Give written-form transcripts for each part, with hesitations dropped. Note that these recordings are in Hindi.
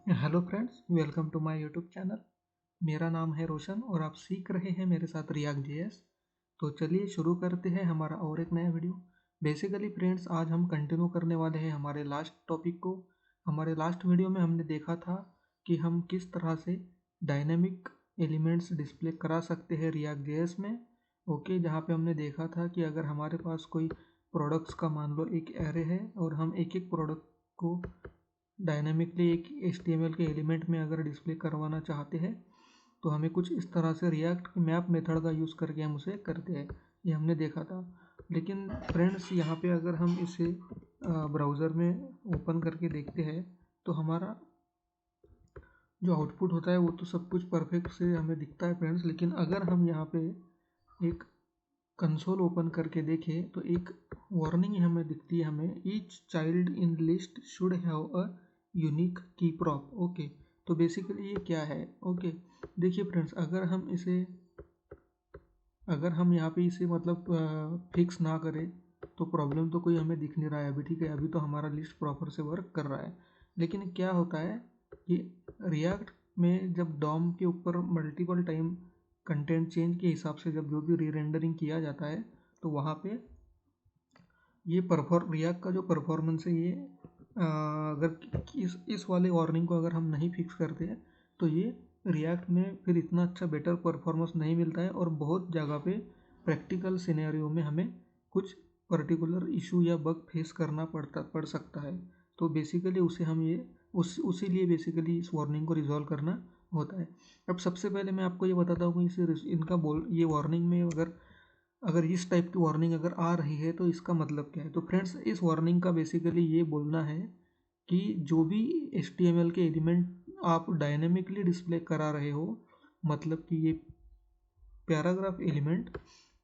Hello friends, welcome to my YouTube channel. मेरा नाम है रोशन और आप सीख रहे हैं मेरे साथ रिएक्ट जेएस। तो चलिए शुरू करते हैं हमारा और एक नया वीडियो। बेसिकली फ्रेंड्स, आज हम कंटिन्यू करने वाले हैं हमारे लास्ट टॉपिक को। हमारे लास्ट वीडियो में हमने देखा था कि हम किस तरह से डायनेमिक एलिमेंट्स डिस्प्ले करा सकते हैं रिएक्ट जेएस में। ओके, जहाँ पे हमने देखा था कि अगर हमारे पास कोई प्रोडक्ट्स का मान लो एक एरे है और हम एक एक प्रोडक्ट को डायनामिकली एक HTML के एलिमेंट में अगर डिस्प्ले करवाना चाहते हैं तो हमें कुछ इस तरह से रिएक्ट मैप मेथड का यूज़ करके हम उसे करते हैं। ये हमने देखा था। लेकिन फ्रेंड्स, यहाँ पे अगर हम इसे ब्राउज़र में ओपन करके देखते हैं तो हमारा जो आउटपुट होता है वो तो सब कुछ परफेक्ट से हमें दिखता है फ्रेंड्स। लेकिन अगर हम यहाँ पे एक कंसोल ओपन करके देखें तो एक वार्निंग हमें दिखती है, हमें each child in list should have a unique की प्रॉप। ओके, तो बेसिकली ये क्या है? ओके, देखिए फ्रेंड्स, अगर हम यहाँ पे इसे मतलब फिक्स ना करें तो प्रॉब्लम तो कोई हमें दिख नहीं रहा है अभी। ठीक है, अभी तो हमारा लिस्ट प्रॉपर से वर्क कर रहा है। लेकिन क्या होता है कि रिएक्ट में जब डॉम के ऊपर मल्टीपल टाइम कंटेंट चेंज के हिसाब से जब जो भी री रेंडरिंग किया जाता है तो वहाँ पे ये रिएक्ट का जो परफॉर्मेंस है ये अगर इस वाले वार्निंग को अगर हम नहीं फिक्स करते हैं तो ये रिएक्ट में फिर इतना अच्छा बेटर परफॉर्मेंस नहीं मिलता है और बहुत जगह पे प्रैक्टिकल सिनेरियो में हमें कुछ पर्टिकुलर इशू या बग फेस करना पड़ सकता है। तो बेसिकली उसे हम ये उसी लिए बेसिकली इस वार्निंग को रिजॉल्व करना होता है। अब सबसे पहले मैं आपको ये बताता हूँ कि ये वार्निंग में अगर इस टाइप की वार्निंग अगर आ रही है तो इसका मतलब क्या है। तो फ्रेंड्स, इस वार्निंग का बेसिकली ये बोलना है कि जो भी HTML के एलिमेंट आप डायनेमिकली डिस्प्ले करा रहे हो, मतलब कि ये पैराग्राफ एलिमेंट,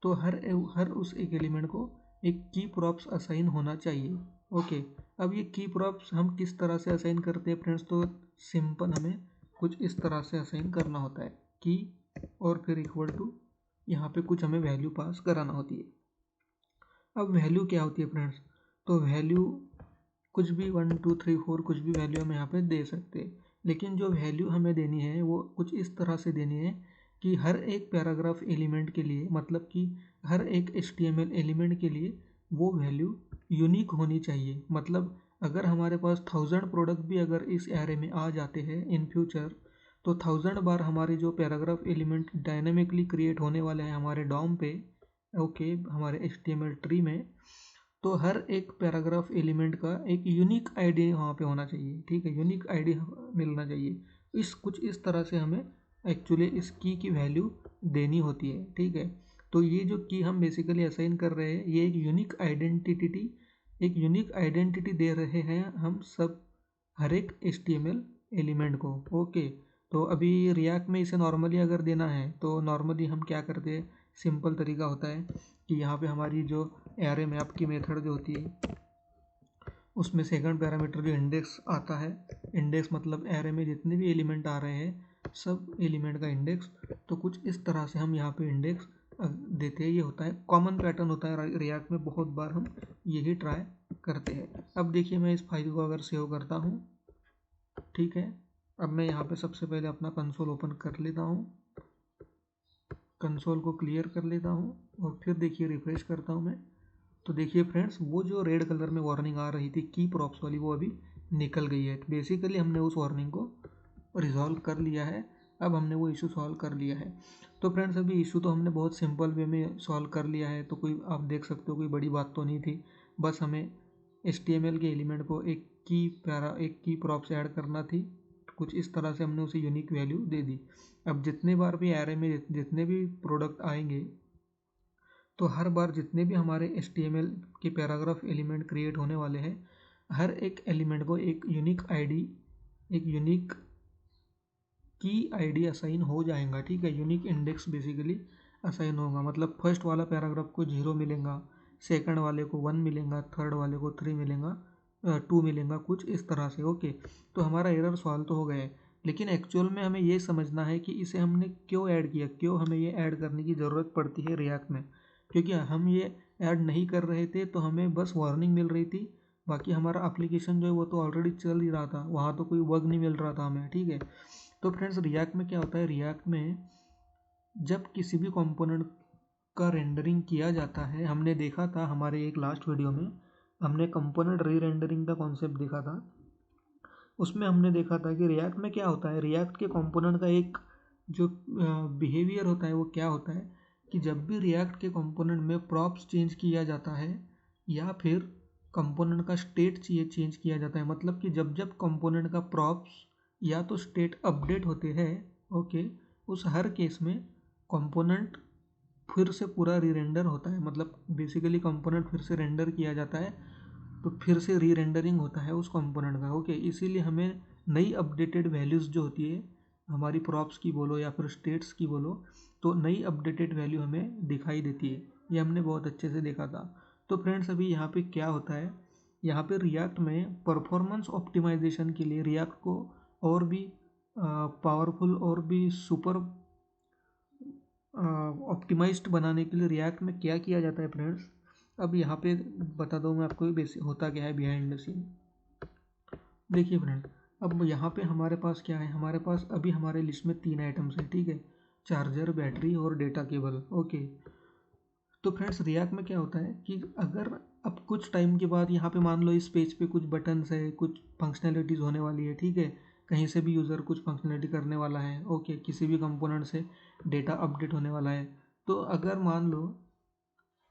तो हर उस एक एलिमेंट को एक की प्रॉप्स असाइन होना चाहिए। ओके, अब ये की प्रॉप्स हम किस तरह से असाइन करते हैं फ्रेंड्स? तो सिंपल, हमें कुछ इस तरह से असाइन करना होता है की और फिर इक्वल टू, यहाँ पे कुछ हमें वैल्यू पास कराना होती है। अब वैल्यू क्या होती है फ्रेंड्स? तो वैल्यू कुछ भी 1 2 3 4 कुछ भी वैल्यू हम यहाँ पे दे सकते हैं। लेकिन जो वैल्यू हमें देनी है वो कुछ इस तरह से देनी है कि हर एक पैराग्राफ एलिमेंट के लिए, मतलब कि हर एक HTML एलिमेंट के लिए वो वैल्यू यूनिक होनी चाहिए। मतलब अगर हमारे पास 1000 प्रोडक्ट भी अगर इस एरे में आ जाते हैं इन फ्यूचर, तो 1000 बार हमारे जो पैराग्राफ एलिमेंट डायनेमिकली क्रिएट होने वाले हैं हमारे डॉम पे, ओके, हमारे HTML ट्री में, तो हर एक पैराग्राफ एलिमेंट का एक यूनिक आईडी वहाँ पे होना चाहिए। ठीक है, यूनिक आईडी मिलना चाहिए। कुछ इस तरह से हमें एक्चुअली इस की वैल्यू देनी होती है। ठीक है, तो ये जो की हम बेसिकली असाइन कर रहे हैं ये एक यूनिक आइडेंटिटी दे रहे हैं हम सब हर एक HTML एलिमेंट को। ओके, तो अभी रिएक्ट में इसे नॉर्मली अगर देना है तो नॉर्मली हम क्या करते हैं, सिंपल तरीका होता है कि यहाँ पे हमारी जो एरे मैप की मेथड जो होती है उसमें सेकंड पैरामीटर जो इंडेक्स आता है, इंडेक्स मतलब एरे में जितने भी एलिमेंट आ रहे हैं सब एलिमेंट का इंडेक्स, तो कुछ इस तरह से हम यहाँ पे इंडेक्स देते हैं। ये होता है कॉमन पैटर्न होता है रिएक्ट में, बहुत बार हम यही ट्राई करते हैं। अब देखिए, मैं इस फाइल को अगर सेव करता हूँ, ठीक है, अब मैं यहाँ पे सबसे पहले अपना कंसोल ओपन कर लेता हूँ, कंसोल को क्लियर कर लेता हूँ और फिर देखिए रिफ्रेश करता हूँ मैं। तो देखिए फ्रेंड्स, वो जो रेड कलर में वार्निंग आ रही थी की प्रॉप्स वाली, वो अभी निकल गई है। बेसिकली हमने उस वार्निंग को रिजॉल्व कर लिया है। अब हमने वो इशू सॉल्व कर लिया है। तो फ्रेंड्स, अभी इशू तो हमने बहुत सिंपल वे में सॉल्व कर लिया है, तो कोई आप देख सकते हो कोई बड़ी बात तो नहीं थी। बस हमें HTML के एलिमेंट को एक की प्रॉप्स ऐड करना थी। कुछ इस तरह से हमने उसे यूनिक वैल्यू दे दी। अब जितने बार भी एरे में जितने भी प्रोडक्ट आएंगे तो हर बार जितने भी हमारे HTML के पैराग्राफ एलिमेंट क्रिएट होने वाले हैं, हर एक एलिमेंट को एक यूनिक की आईडी असाइन हो जाएगा। ठीक है, यूनिक इंडेक्स बेसिकली असाइन होगा। मतलब फर्स्ट वाला पैराग्राफ को 0 मिलेगा, सेकंड वाले को 1 मिलेगा, थर्ड वाले को 3 मिलेगा, 2 मिलेगा, कुछ इस तरह से। ओके, तो हमारा एरर सॉल्व तो हो गया है। लेकिन एक्चुअल में हमें ये समझना है कि इसे हमने क्यों ऐड किया, क्यों हमें ये ऐड करने की ज़रूरत पड़ती है रिएक्ट में। क्योंकि हम ये ऐड नहीं कर रहे थे तो हमें बस वार्निंग मिल रही थी बाकी हमारा एप्लीकेशन जो है वो तो ऑलरेडी चल ही रहा था, वहाँ तो कोई बग नहीं मिल रहा था हमें, ठीक है। तो फ्रेंड्स रिएक्ट में क्या होता है, रिएक्ट में जब किसी भी कंपोनेंट का रेंडरिंग किया जाता है, हमने देखा था हमारे एक लास्ट वीडियो में हमने कंपोनेंट री रेंडरिंग का कॉन्सेप्ट देखा था। उसमें हमने देखा था कि रिएक्ट में क्या होता है, रिएक्ट के कंपोनेंट का एक जो बिहेवियर होता है वो क्या होता है कि जब भी रिएक्ट के कंपोनेंट में प्रॉप्स चेंज किया जाता है या फिर कंपोनेंट का स्टेट चेंज किया जाता है, मतलब कि जब जब कंपोनेंट का प्रॉप्स या तो स्टेट अपडेट होते हैं, ओके, उस हर केस में कंपोनेंट फिर से पूरा री रेंडर होता है, मतलब बेसिकली कंपोनेंट फिर से रेंडर किया जाता है, तो फिर से री रेंडरिंग होता है उस कंपोनेंट का, ओके। इसीलिए हमें नई अपडेटेड वैल्यूज़ जो होती है हमारी प्रॉप्स की बोलो या फिर स्टेट्स की बोलो, तो नई अपडेटेड वैल्यू हमें दिखाई देती है। ये हमने बहुत अच्छे से देखा था। तो फ्रेंड्स अभी यहाँ पे क्या होता है, यहाँ पे रिएक्ट में परफॉर्मेंस ऑप्टिमाइजेशन के लिए रिएक्ट को और भी पावरफुल और भी सुपर ऑप्टिमाइज्ड बनाने के लिए रिएक्ट में क्या किया जाता है फ्रेंड्स, अब यहाँ पे बता दूँ मैं आपको बेसिक होता क्या है बिहाइंड द सीन। देखिए फ्रेंड, अब यहाँ पे हमारे पास क्या है, हमारे पास अभी हमारे लिस्ट में 3 आइटम्स हैं, ठीक है, चार्जर, बैटरी और डेटा केबल, ओके। तो फ्रेंड्स रिएक्ट में क्या होता है कि अगर अब कुछ टाइम के बाद यहाँ पे मान लो इस पेज पे कुछ बटन्स है, कुछ फंक्शनैलिटीज़ होने वाली है, ठीक है, कहीं से भी यूज़र कुछ फंक्शनैलिटी करने वाला है, ओके, किसी भी कंपोनेंट से डेटा अपडेट होने वाला है, तो अगर मान लो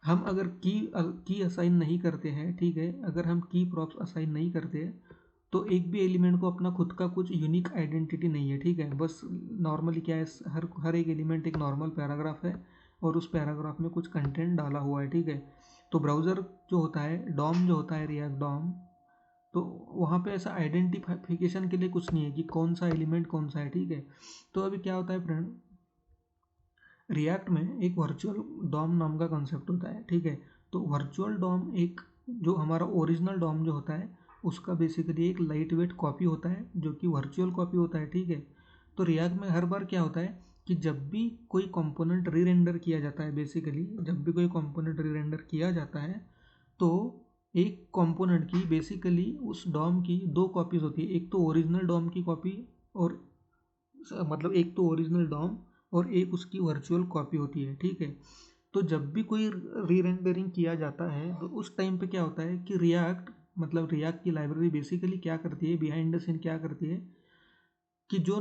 हम अगर की असाइन नहीं करते हैं, ठीक है, अगर हम की प्रॉप्स असाइन नहीं करते तो एक भी एलिमेंट को अपना खुद का कुछ यूनिक आइडेंटिटी नहीं है, ठीक है। बस नॉर्मली क्या है, हर एक एलिमेंट एक नॉर्मल पैराग्राफ है और उस पैराग्राफ में कुछ कंटेंट डाला हुआ है, ठीक है। तो ब्राउज़र जो होता है, डॉम जो होता है, रिएक्ट डॉम, तो वहाँ पे ऐसा आइडेंटिफिकेशन के लिए कुछ नहीं है कि कौन सा एलिमेंट कौन सा है, ठीक है। तो अभी क्या होता है फ्रेंड, रिएक्ट में एक वर्चुअल डॉम नाम का कंसेप्ट होता है, ठीक है। तो वर्चुअल डॉम एक जो हमारा ओरिजिनल डॉम जो होता है उसका बेसिकली एक लाइट वेट कॉपी होता है जो कि वर्चुअल कॉपी होता है, ठीक है। तो रिएक्ट में हर बार क्या होता है कि जब भी कोई कंपोनेंट री रेंडर किया जाता है, बेसिकली जब भी कोई कंपोनेंट री रेंडर किया जाता है तो एक कंपोनेंट की बेसिकली उस डॉम की 2 कॉपीज़ होती है, एक तो ओरिजिनल डॉम की कॉपी और मतलब एक तो ओरिजिनल डॉम और एक उसकी वर्चुअल कॉपी होती है, ठीक है। तो जब भी कोई री रेंडरिंग किया जाता है तो उस टाइम पे क्या होता है कि रिएक्ट मतलब रिएक्ट की लाइब्रेरी बेसिकली क्या करती है, बिहाइंड द सीन क्या करती है कि जो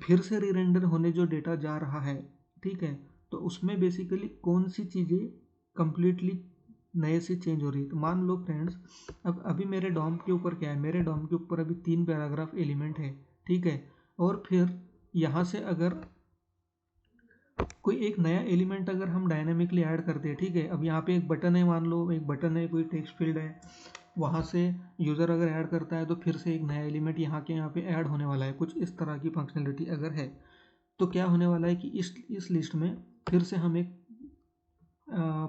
फिर से री रेंडर होने जो डेटा जा रहा है, ठीक है, तो उसमें बेसिकली कौन सी चीज़ें कंप्लीटली नए से चेंज हो रही है। तो मान लो फ्रेंड्स, अब अभी मेरे डॉम के ऊपर क्या है, मेरे डॉम के ऊपर अभी 3 पैराग्राफ एलिमेंट है, ठीक है। और फिर यहाँ से अगर कोई एक नया एलिमेंट अगर हम डायनामिकली ऐड करते हैं, ठीक है, अब यहाँ पे एक बटन है, मान लो एक बटन है, कोई टेक्स्ट फील्ड है, वहाँ से यूज़र अगर ऐड करता है तो फिर से एक नया एलिमेंट यहाँ पे ऐड होने वाला है, कुछ इस तरह की फंक्शनलिटी अगर है, तो क्या होने वाला है कि इस लिस्ट में फिर से हम एक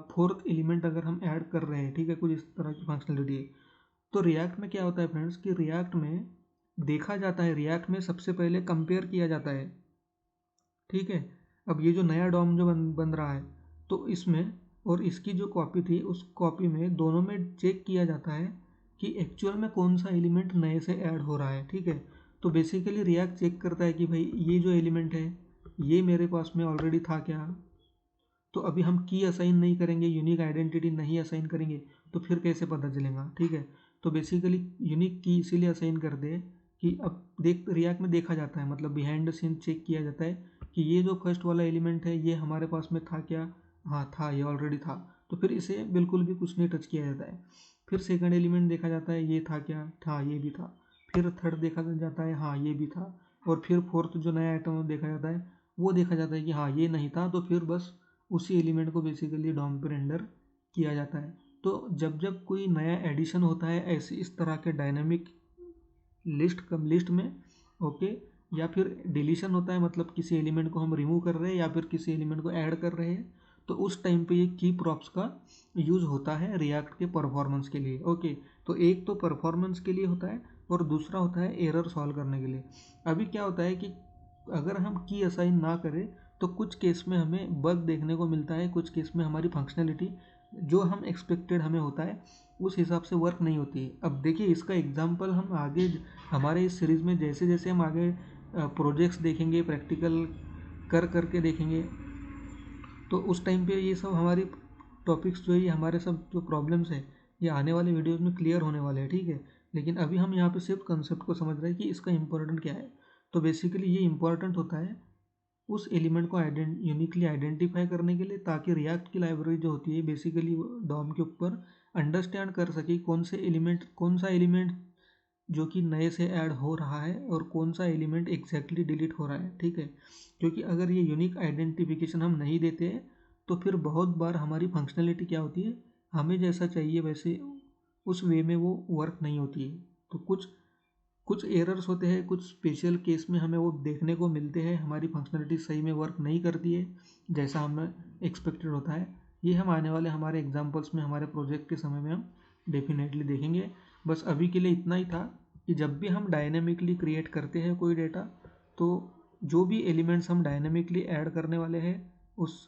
फोर्थ एलिमेंट अगर हम ऐड कर रहे हैं, ठीक है, कुछ इस तरह की फंक्शनलिटी है। तो रिएक्ट में क्या होता है फ्रेंड्स कि रिएक्ट में देखा जाता है, रिएक्ट में सबसे पहले कंपेयर किया जाता है, ठीक है। अब ये जो नया डॉम जो बन रहा है तो इसमें और इसकी जो कॉपी थी उस कॉपी में दोनों में चेक किया जाता है कि एक्चुअल में कौन सा एलिमेंट नए से ऐड हो रहा है, ठीक है। तो बेसिकली रिएक्ट चेक करता है कि भाई ये जो एलिमेंट है ये मेरे पास में ऑलरेडी था क्या, तो अभी हम की असाइन नहीं करेंगे, यूनिक आइडेंटिटी नहीं असाइन करेंगे तो फिर कैसे पता चलेगा, ठीक है। तो बेसिकली यूनिक की इसीलिए असाइन कर दे कि अब देख रिएक्ट में देखा जाता है, मतलब बिहाइंड द सीन चेक किया जाता है कि ये जो फर्स्ट वाला एलिमेंट है ये हमारे पास में था क्या, हाँ था, ये ऑलरेडी था, तो फिर इसे बिल्कुल भी कुछ नहीं टच किया जाता है। फिर सेकंड एलिमेंट देखा जाता है, ये था क्या, था, ये भी था। फिर थर्ड देखा जाता है, हाँ ये भी था। और फिर फोर्थ जो नया आइटम देखा जाता है वो देखा जाता है कि हाँ ये नहीं था, तो फिर बस उसी एलिमेंट को बेसिकली डॉम पे रेंडर किया जाता है। तो जब जब कोई नया एडिशन होता है ऐसे इस तरह के डायनामिक लिस्ट में, ओके, या फिर डिलीशन होता है, मतलब किसी एलिमेंट को हम रिमूव कर रहे हैं या फिर किसी एलिमेंट को ऐड कर रहे हैं, तो उस टाइम पे ये की प्रॉप्स का यूज़ होता है रिएक्ट के परफॉर्मेंस के लिए, ओके। तो एक तो परफॉर्मेंस के लिए होता है और दूसरा होता है एरर सॉल्व करने के लिए। अभी क्या होता है कि अगर हम की असाइन ना करें तो कुछ केस में हमें बग देखने को मिलता है, कुछ केस में हमारी फंक्शनलिटी जो हम एक्सपेक्टेड हमें होता है उस हिसाब से वर्क नहीं होती है। अब देखिए इसका एग्जांपल हम आगे हमारे इस सीरीज़ में जैसे जैसे हम आगे प्रोजेक्ट्स देखेंगे, प्रैक्टिकल करके देखेंगे, तो उस टाइम पे ये सब हमारी टॉपिक्स जो है, ये हमारे सब जो प्रॉब्लम्स हैं, ये आने वाले वीडियोज़ में क्लियर होने वाले हैं, ठीक है। लेकिन अभी हम यहाँ पे सिर्फ कंसेप्ट को समझ रहे हैं कि इसका इंपॉर्टेंट क्या है। तो बेसिकली ये इंपॉर्टेंट होता है उस एलिमेंट को यूनिकली आइडेंटिफाई करने के लिए, ताकि रिएक्ट की लाइब्रेरी जो होती है बेसिकली डॉम के ऊपर अंडरस्टैंड कर सके कौन सा एलिमेंट जो कि नए से ऐड हो रहा है और कौन सा एलिमेंट एग्जैक्टली डिलीट हो रहा है, ठीक है। क्योंकि अगर ये यूनिक आइडेंटिफिकेशन हम नहीं देते हैं तो फिर बहुत बार हमारी फंक्शनलिटी क्या होती है, हमें जैसा चाहिए वैसे उस वे में वो वर्क नहीं होती है। तो कुछ कुछ एरर्स होते हैं, कुछ स्पेशल केस में हमें वो देखने को मिलते हैं, हमारी फंक्शनलिटी सही में वर्क नहीं करती है जैसा हमें एक्सपेक्टेड होता है। ये हम आने वाले हमारे एग्जांपल्स में, हमारे प्रोजेक्ट के समय में हम डेफिनेटली देखेंगे। बस अभी के लिए इतना ही था कि जब भी हम डायनेमिकली क्रिएट करते हैं कोई डेटा, तो जो भी एलिमेंट्स हम डायनेमिकली ऐड करने वाले हैं उस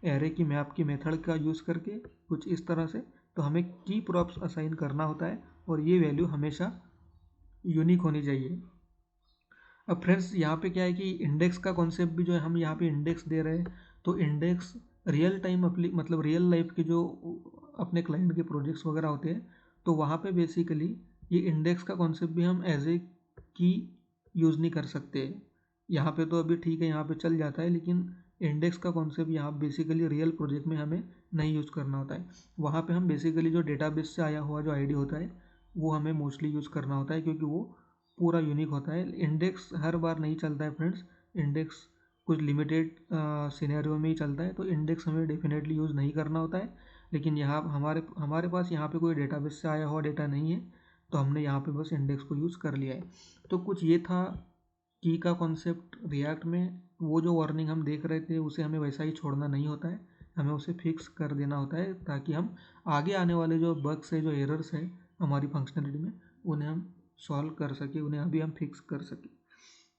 एरे की मैप की मेथड का यूज़ करके कुछ इस तरह से, तो हमें की प्रॉप्स असाइन करना होता है और ये वैल्यू हमेशा यूनिक होनी चाहिए। अब फ्रेंड्स यहाँ पे क्या है कि इंडेक्स का कॉन्सेप्ट भी जो है, हम यहाँ पे इंडेक्स दे रहे हैं, तो इंडेक्स रियल टाइम मतलब रियल लाइफ के जो अपने क्लाइंट के प्रोजेक्ट्स वगैरह होते हैं, तो वहाँ पे बेसिकली ये इंडेक्स का कॉन्सेप्ट भी हम एज ए की यूज़ नहीं कर सकते। यहाँ पे तो अभी ठीक है, यहाँ पे चल जाता है, लेकिन इंडेक्स का कॉन्सेप्ट यहाँ बेसिकली रियल प्रोजेक्ट में हमें नहीं यूज़ करना होता है। वहाँ पे हम बेसिकली जो डेटाबेस से आया हुआ जो आईडी होता है वो हमें मोस्टली यूज़ करना होता है, क्योंकि वो पूरा यूनिक होता है। इंडेक्स हर बार नहीं चलता है फ्रेंड्स, इंडेक्स कुछ लिमिटेड सिनेरियो में ही चलता है, तो इंडेक्स हमें डेफिनेटली यूज़ नहीं करना होता है। लेकिन यहाँ हमारे पास यहाँ पे कोई डेटाबेस से आया हुआ डेटा नहीं है, तो हमने यहाँ पे बस इंडेक्स को यूज़ कर लिया है। तो कुछ ये था की का कॉन्सेप्ट रिएक्ट में। वो जो वार्निंग हम देख रहे थे उसे हमें वैसा ही छोड़ना नहीं होता है, हमें उसे फिक्स कर देना होता है, ताकि हम आगे आने वाले जो बग्स है, जो एरर्स है हमारी फंक्शनलिटी में, उन्हें हम सॉल्व कर सके, उन्हें अभी हम फिक्स कर सके।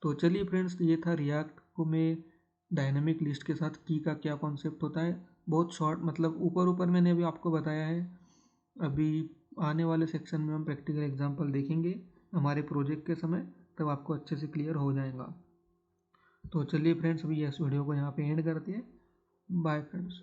तो चलिए फ्रेंड्स, ये था रिएक्ट को में डायनामिक लिस्ट के साथ की का क्या कॉन्सेप्ट होता है। बहुत शॉर्ट, मतलब ऊपर ऊपर मैंने अभी आपको बताया है। अभी आने वाले सेक्शन में हम प्रैक्टिकल एग्जांपल देखेंगे हमारे प्रोजेक्ट के समय, तब आपको अच्छे से क्लियर हो जाएगा। तो चलिए फ्रेंड्स, अभी इस वीडियो को यहाँ पे एंड करते हैं। Bye friends.